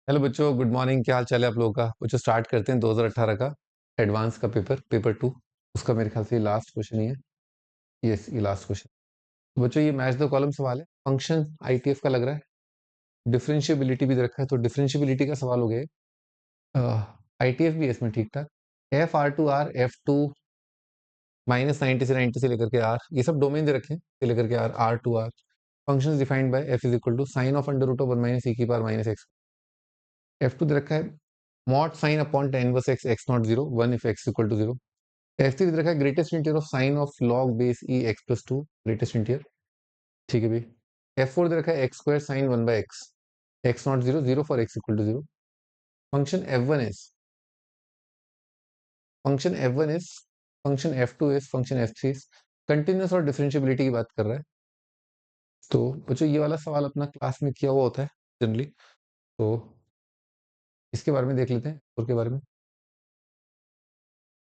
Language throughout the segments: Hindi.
हेलो बच्चों, गुड मॉर्निंग। क्या हाल चाल है आप लोगों का? बच्चों स्टार्ट करते हैं 2018 का एडवांस का पेपर 2। उसका मेरे ख्याल से लास्ट क्वेश्चन ही है। यस, ये लास्ट क्वेश्चन। बच्चों ये मैच द कॉलम सवाल है। फंक्शन आईटीएफ का लग रहा है। डिफरेंशिएबिलिटी भी दे रखा है, तो डिफरेंशिएबिलिटी का सवाल हो गया। आईटीएफ भी है इसमें ठीक ठाक। F R to are, F2 -90 से 90 से लेकर के आर, ये सब डोमेन दे रखे हैं से लेकर के R, R to R. Function defined by f is equal to sine of under root of 1 minus e की पावर माइनस एक्स। F2 दे रखा है mod sine upon ten inverse x, x not zero, 1 if x equal to zero. F3 दे रखा है greatest integer of sine of log base e x plus two, greatest integer. ठीक है भाई। F4 दे रखा है x square sine 1 by X, x not zero, zero for X equal to zero. Function F1 is function F2 is function F3 is continuous और डिफरेंशिएबिलिटी की बात कर रहा है। तो बच्चों ये वाला सवाल अपना क्लास में किया हुआ होता है जनरली, तो इसके बारे में देख लेते हैं और के बारे में।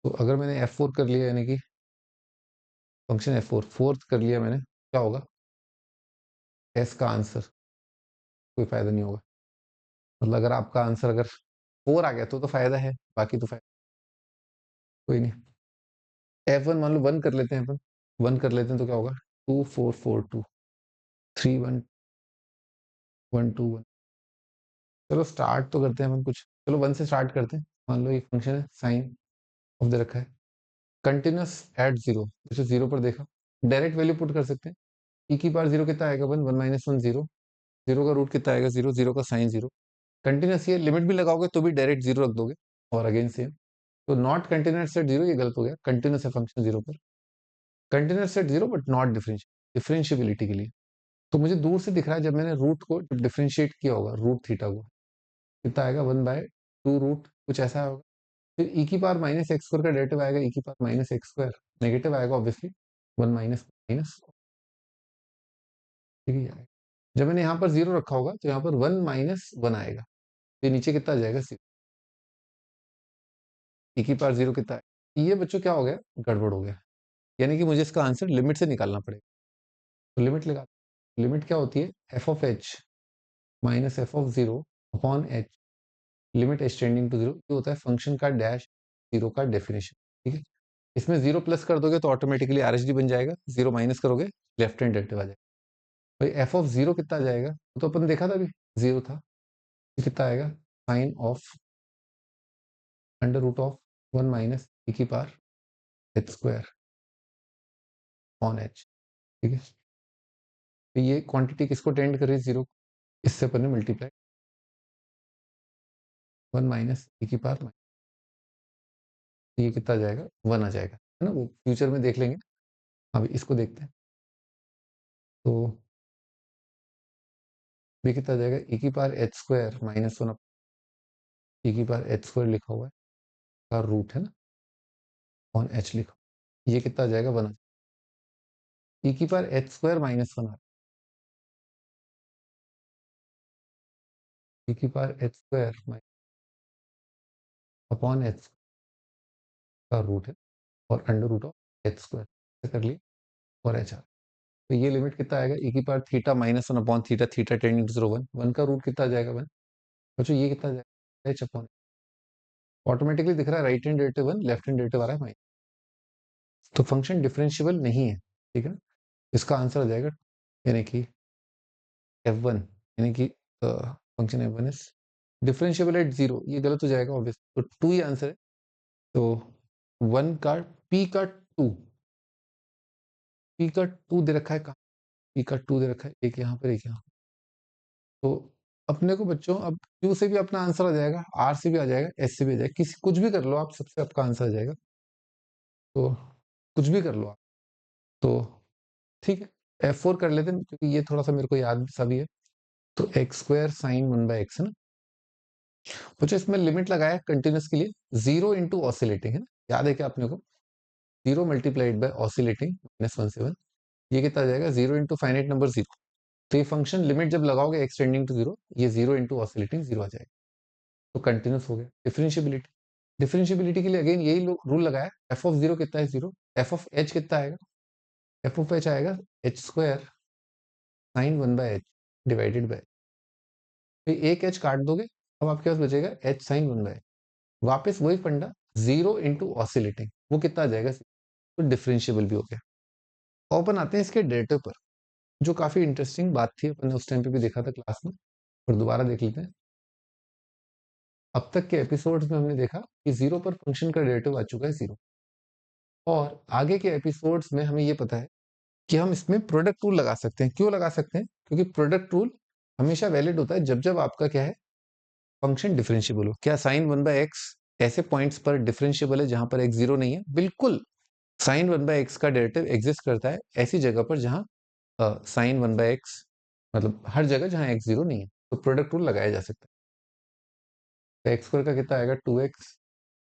तो अगर मैंने F4 कर लिया, यानी कि फंक्शन F4 फोर्थ कर लिया मैंने, क्या होगा? एस का आंसर कोई फायदा नहीं होगा। मतलब अगर आपका आंसर अगर 4 आ गया तो फायदा है, बाकी तो फायदा कोई नहीं। F1 मान लो 1 कर लेते हैं अपन, 1 कर लेते हैं तो क्या होगा? 2 4 4 2 3 1 1 2 1। चलो स्टार्ट तो करते हैं अपन कुछ। चलो 1 से स्टार्ट करते हैं। मान लो ये फंक्शन है, साइन ऑफ दे रखा है, कंटिन्यूस एट जीरो, जैसे जीरो पर देखा, डायरेक्ट वैल्यू पुट कर सकते हैं। ई की पावर जीरो कितना आएगा? 1 1 माइनस 1 जीरो, जीरो का रूट कितना आएगा? जीरो, जीरो का साइन जीरो। कंटिन्यूस ये लिमिट भी लगाओगे तो भी डायरेक्ट जीरो रख दोगे, और अगेन सेम। तो नॉट कंटिन्यूस एट जीरो, ये गलत हो गया। कंटिन्यूस है फंक्शन जीरो पर, continuous at zero but not differentiability के लिए। तो मुझे दूर से दिख रहा है, जब मैंने रूट को डिफरेंशिएट किया होगा, रूट थीटा को, कितना आएगा? 1/2 रूट, कुछ ऐसा होगा। फिर ई की पावर माइनस एक्स स्क्वायर का डेरिवेटिव आएगा, ई की power minus x square negative आएगा ऑब्वियसली, 1 माइनस माइनस, ठीक है। जब मैंने यहाँ पर जीरो रखा होगा तो यहाँ पर 1 माइनस 1 आएगा, तो नीचे कितना आ जाएगा? ई की पावर जीरो कितना है? ये बच्चों क्या हो गया? गड़बड़ हो गया। यानी कि मुझे इसका आंसर लिमिट से निकालना पड़ेगा। तो लिमिट लगा, लिमिट क्या होती है? F of H minus F of zero upon H, limit H tending to zero. ये होता है फंक्शन का डैश जीरो का डेफिनेशन, ठीक है। इसमें जीरो प्लस कर दोगे तो ऑटोमेटिकली आर एच डी बन जाएगा, जीरो माइनस करोगे लेफ्ट हैंड डेरिवेटिव आ जाएगा। भाई एफ ऑफ जीरो कितना आ जाएगा? तो अपन देखा था अभी, जीरो था। ये कितना आएगा? Sine of under root of 1 minus e की power H square on h, ठीक है। तो ये क्वांटिटी किसको टेंड कर रही है? जीरो। इससे अपन ने मल्टीप्लाई 1 माइनस ई की पावर, ये कितना आ जाएगा? 1 आ जाएगा, है ना। वो फ्यूचर में देख लेंगे, अभी इसको देखते हैं। तो ये कितना आ जाएगा? ई की power H square minus 1, e की पावर एच स्क्वायर लिखा हुआ है, का रूट है ना, ऑन एच लिखा। ये कितना आ जाएगा? 1। ई की power H square minus 1 e की power H square upon H का रूट है, और under root of H square कर लिया, और एच आर। तो ये लिमिट कितना आएगा? ई की power theta minus 1 upon theta, theta tending to zero 1, 1 का रूट कितना आ जाएगा? 1। बच्चों ये कितना आ जाएगा? एच अपॉन, ऑटोमेटिकली दिख रहा है right hand derivative 1, left hand derivative आ रहा है माइनस। तो फंक्शन डिफरेंशिएबल नहीं है, ठीक है। इसका आंसर आ जाएगा, यानी कि F1, यानी कि function F1 is differentiable eight zero. ये गलत हो जाएगा ऑब्वियस, तो 2 ही आंसर है। तो 1 का p का 2, p का 2 दे रखा है कहाँ? p का 2 दे रखा है, एक यहाँ पर एक यहाँ। तो अपने को बच्चों अब q से भी अपना आंसर आ जाएगा, r से भी आ जाएगा, s से भी आ जाएगा, किसी कुछ भी कर लो आप, सबसे आपका आंसर आ जाएगा। तो कुछ भी कर लो आप, तो ठीक है। F4 कर लेते हैं क्योंकि ये थोड़ा सा मेरे को याद सा भी है। तो X square sine 1 by X है ना। कुछ इसमें लिमिट लगाया कंटिन्यूस के लिए, जीरो इंटू ऑसिलेटिंग है ना, याद है क्या अपने को? जीरो मल्टीप्लाइड बाय ऑसिलेटिंग -1 से 1, ये कितना आ जाएगा? Zero into finite number zero. तो ये फंक्शन लिमिट जब लगाओगे एक्सटेंडिंग टू जीरो, ये जीरो इंटू ऑसिलेटिंग जीरो आ जाएगा, तो कंटिन्यूस हो गया। डिफरेंशिएबिलिटी, डिफरेंशिएबिलिटी के लिए अगेन यही रूल लगाया। एफ ऑफ जीरो कितना है? जीरो। एफ ऑफ एच कितना आएगा? एफ ऑफ एच आएगा H square sine 1 by H divided by, एक एच काट दोगे, अब आपके पास बचेगा h sin 1/x। वापस वही फंडा, 0 इंटू ऑसिलेटिंग, वो कितना आ जाएगा, तो डिफरेंशिएबल भी हो गया। और अपन आते हैं इसके डेरिवेटिव पर, जो काफी इंटरेस्टिंग बात थी, अपन ने उस टाइम पे भी देखा था क्लास में, और दोबारा देख लेते हैं। अब तक के एपिसोड्स में हमने देखा कि जीरो पर फंक्शन का डेरिवेटिव आ चुका है 0, और आगे के एपिसोड्स में हमें ये पता है कि हम इसमें प्रोडक्ट रूल लगा सकते हैं। क्यों लगा सकते हैं? क्योंकि प्रोडक्ट रूल हमेशा वैलिड होता है जब जब आपका क्या है, फंक्शन डिफरेंशिएबल हो। क्या साइन 1/x ऐसे पॉइंट्स पर डिफरेंशिएबल है जहां पर x 0 नहीं है? बिल्कुल। साइन 1/x का डेरिवेटिव एग्जिस्ट करता है ऐसी जगह पर जहां साइन 1/x, मतलब हर जगह जहां x 0 नहीं है, तो प्रोडक्ट रूल लगाया जा सकता है। तो एक्स स्क्वायर का कितना आएगा, 2x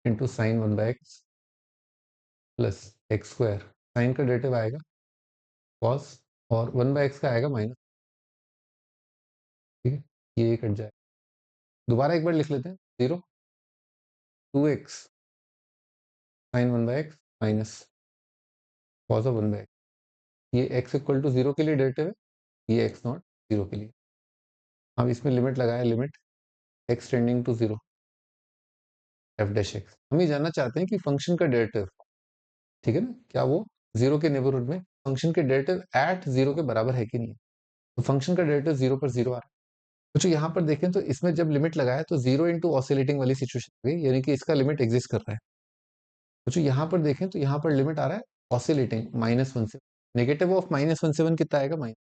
into sine 1/x plus X square, sine का डेरिवेटिव आएगा कॉस, और 1/x का आएगा माइनस। ठीक है, ये कट जाए। दोबारा एक बार लिख लेते हैं, 0 2x sign 1/x minus cos of 1/x। ये x इक्वल टू 0 के लिए डेरिवेटिव है, ये x नॉट 0 के लिए। अब इसमें लिमिट लगाया, limit x tending to 0 f dash x। हम ये जानना चाहते हैं कि फंक्शन का डेरिवेटिव, ठीक है ना, क्या वो 0 के नेबरहुड में फंक्शन के डेरिवेटिव एट 0 के बराबर है कि नहीं। तो फंक्शन का डेरिवेटिव 0 पर 0 आ रहा है। तो जो यहाँ पर देखें, तो इसमें जब लिमिट लगाया तो 0 इंटू ऑसिलेटिंग वाली सिचुएशन आ गई, यानी कि इसका लिमिट एग्जिस्ट कर रहा है। तो जो यहाँ पर देखें, तो यहाँ पर लिमिट आ रहा है ऑसिलेटिंग -1 से, नेगेटिव ऑफ -1 कितना आएगा, माइनस।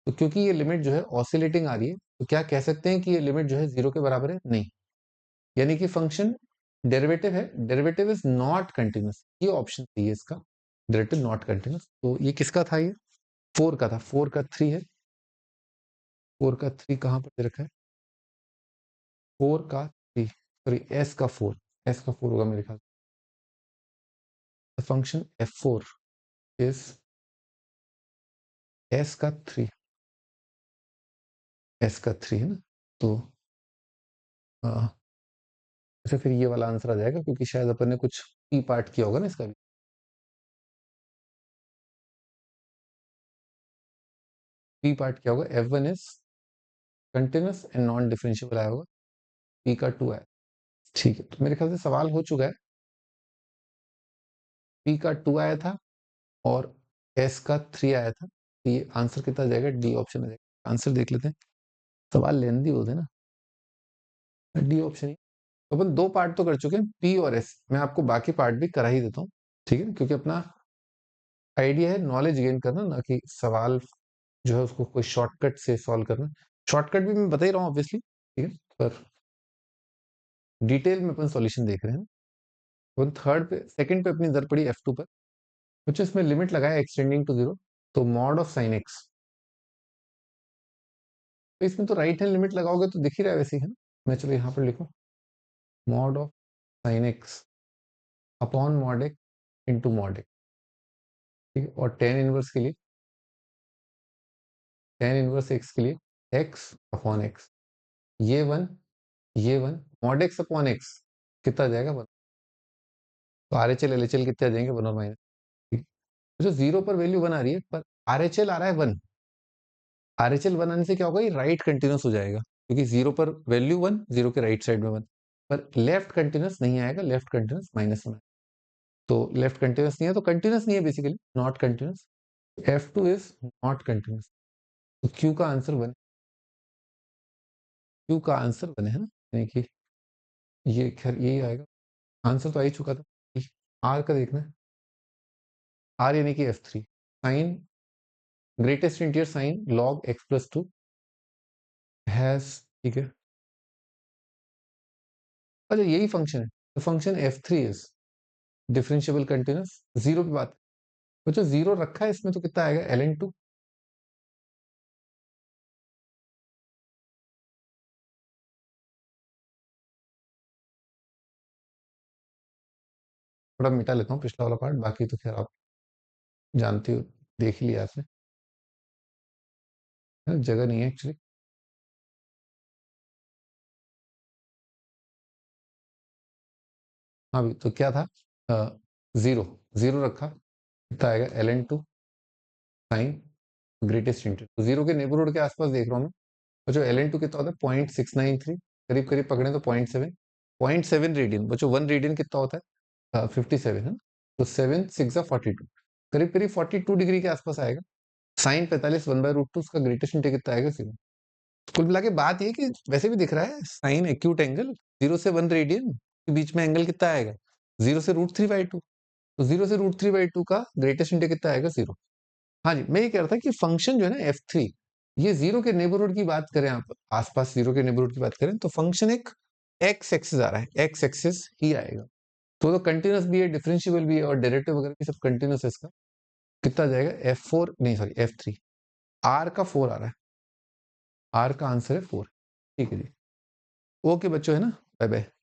तो क्योंकि ये लिमिट जो है ऑसिलेटिंग आ रही है, तो क्या कह सकते हैं कि ये लिमिट जो है 0 के बराबर है? नहीं। यानी कि फंक्शन डेरिवेटिव है, डेरिवेटिव इज नॉट कंटिन्यूस, ये ऑप्शन थी इसका, डेरिवेटिव नॉट कंटिन्यूस। तो ये किसका था, ये 4 का था, 4 का 3 है, 4 का 3 कहाँ पर दे रखा है, 4 का 3, सॉरी एस का 4, एस का 4 होगा मेरे ख्याल। फंक्शन f4 इज एस का 3, एस का 3 है ना। तो अच्छा, फिर ये वाला आंसर आ जाएगा, क्योंकि शायद अपन ने कुछ पी पार्ट किया होगा ना इसका भी। पी पार्ट क्या होगा, f1 is continuous and non differentiable आया होगा, पी का 2 आया। ठीक है, तो मेरे ख्याल से सवाल हो चुका है। पी का 2 आया था और एस का 3 आया था, तो ये आंसर कितना जाएगा, डी ऑप्शन आ जाएगा। आंसर देख लेते हैं, सवाल लेंदी होते हैं ना, डी ऑप्शन ही। तो अपन 2 पार्ट तो कर चुके हैं, पी और एस। मैं आपको बाकी पार्ट भी करा ही देता हूँ, ठीक है, क्योंकि अपना आइडिया है नॉलेज गेन करना, ना कि सवाल जो है उसको कोई शॉर्टकट से सॉल्व करना। शॉर्टकट भी मैं बता ही रहा हूँ ऑब्वियसली, ठीक है, पर डिटेल में अपन सॉल्यूशन देख रहे हैं। अपन थर्ड पे, सेकंड पे अपनी नजर पड़ी f2 पर, कुछ इसमें लिमिट लगाया एक्सटेंडिंग टू 0, तो मॉड ऑफ साइन एक्स। तो इसमें तो राइट हैंड लिमिट लगाओगे तो दिख ही रहा है वैसे ही, है ना। मैं चलो यहाँ पर लिखूं, mod of sine x upon mod x into mod x, ठीक है। और टेन इनवर्स के लिए, टेन इनवर्स एक्स के लिए एक्स अपॉन एक्स, ये वन, ये one, mod x upon x कितना आ जाएगा, 1। तो R H L L H L कितने आ जाएंगे, 1 और माइनस, ठीक है। तो जो 0 पर वैल्यू 1 आ रही है, पर आर एच एल आ रहा है 1, आर एच एल 1 आने से क्या होगा, ये राइट कंटिन्यूस हो जाएगा, क्योंकि 0 पर वैल्यू 1, 0 के राइट साइड में 1, पर लेफ्ट कंटिन्यूस नहीं आएगा, लेफ्ट कंटिन्यूस -1 है। तो लेफ्ट कंटिन्यूस नहीं है, तो कंटिन्यूस नहीं है, basically not continuous. f2 is not continuous, तो q का आंसर 1, q का आंसर 1 है ना, यानी कि ये खैर यही आएगा। आंसर तो आ ही चुका था। r का देखना है, r यानी कि f3, sine greatest integer sine log x plus 2 has, ठीक है। अच्छा, यही फंक्शन है, तो function f3 is differentiable continuous, 0 की बात है। तो जो 0 रखा है इसमें, तो कितना आएगा, ln2। थोड़ा मिटा लेता हूँ पिछला वाला पार्ट, बाकी तो खैर आप जानते हो, देख ही लिया आपने, जगह नहीं है एक्चुअली। हाँ भी, तो क्या था, जीरो, जीरो रखा, कितना आएगा, ln2 साइन ग्रेटेस्ट इंटीरियर, तो जीरो के नेबरहुड के आसपास देख रहा हूँ मैं। तो जो ln2 कितना होता है, 0.693, करीब करीब पकड़े तो 0.7 रेडियन बच्चों। 1 रेडियन कितना होता है? 57 है ना। तो 7 6 42, करीब करीब 42 डिग्री के आसपास आएगा। साइन 45 1/√2, उसका ग्रेटेस्ट इंटेज कितना आएगा? 0। कुल मिला के बात ये कि वैसे भी दिख रहा है साइन एक्यूट एंगल 0 से 1 रेडियन के बीच में एंगल कितना आएगा? 0 से √3/2। तो 0 से √3/2 का ग्रेटेस्ट इंटेज कितना आएगा? 0। हाँ जी, मैं ये कह रहा था कि फंक्शन जो है ना f3, ये 0 के नेबरहुड की बात करें, आप आसपास 0 के नेबरहुड की बात करें, तो फंक्शन एक एक्स एक्सिस आ रहा है, एक्स एक्सिस ही आएगा। तो कंटिन्यूस भी है, डिफरेंशिएबल भी है, और डेरिवेटिव वगैरह भी सब कंटिन्यूस है इसका। कितना जाएगा? f4 नहीं सॉरी f3, r का 4 आ रहा है, r का आंसर है 4। ठीक है जी, ओके बच्चों, है ना, बाय बाय।